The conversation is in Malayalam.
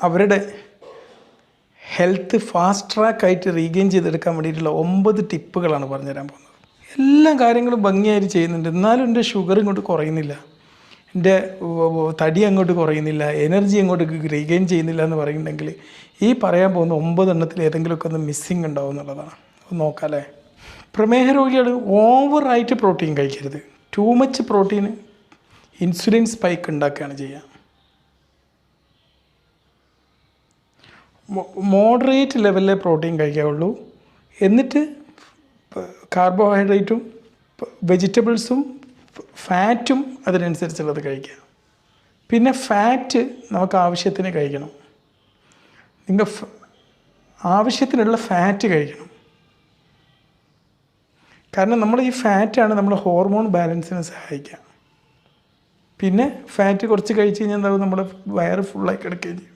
അവരുടെ ഹെൽത്ത് ഫാസ്റ്റ് ട്രാക്കായിട്ട് റീഗെയിൻ ചെയ്തെടുക്കാൻ വേണ്ടിയിട്ടുള്ള 9 ടിപ്പുകളാണ് പറഞ്ഞുതരാൻ പോകുന്നത്. എല്ലാ കാര്യങ്ങളും ഭംഗിയായിട്ട് ചെയ്യുന്നുണ്ട്, എന്നാലും എൻ്റെ ഷുഗർ ഇങ്ങോട്ട് കുറയുന്നില്ല, എൻ്റെ തടി അങ്ങോട്ട് കുറയുന്നില്ല, എനർജി അങ്ങോട്ട് റീഗെയിൻ ചെയ്യുന്നില്ല എന്ന് പറയുന്നുണ്ടെങ്കിൽ ഈ പറയാൻ പോകുന്ന 9 എണ്ണത്തിൽ ഏതെങ്കിലുമൊക്കെ ഒന്ന് മിസ്സിങ് ഉണ്ടാവും എന്നുള്ളതാണ്. ഒന്ന് നോക്കാം അല്ലേ. പ്രമേഹ രോഗികൾ ഓവറായിട്ട് പ്രോട്ടീൻ കഴിക്കരുത്. Too much protein insulin spike ഉണ്ടാക്കുകയാണ് ചെയ്യുക. മോഡറേറ്റ് ലെവലിലെ പ്രോട്ടീൻ കഴിക്കാവുള്ളൂ. എന്നിട്ട് കാർബോഹൈഡ്രേറ്റും വെജിറ്റബിൾസും ഫാറ്റും അതിനനുസരിച്ചുള്ളത് കഴിക്കുക. പിന്നെ ഫാറ്റ് നമുക്ക് ആവശ്യത്തിന് കഴിക്കണം. നിങ്ങൾ ആവശ്യത്തിനുള്ള ഫാറ്റ് കഴിക്കണം. കാരണം നമ്മൾ ഈ ഫാറ്റാണ് നമ്മുടെ ഹോർമോൺ ബാലൻസിന് സഹായിക്കുക. പിന്നെ ഫാറ്റ് കുറച്ച് കഴിച്ച് കഴിഞ്ഞാൽ എന്താകും, നമ്മുടെ വയറ് ഫുള്ളായി കിടക്കുകയും ചെയ്യും.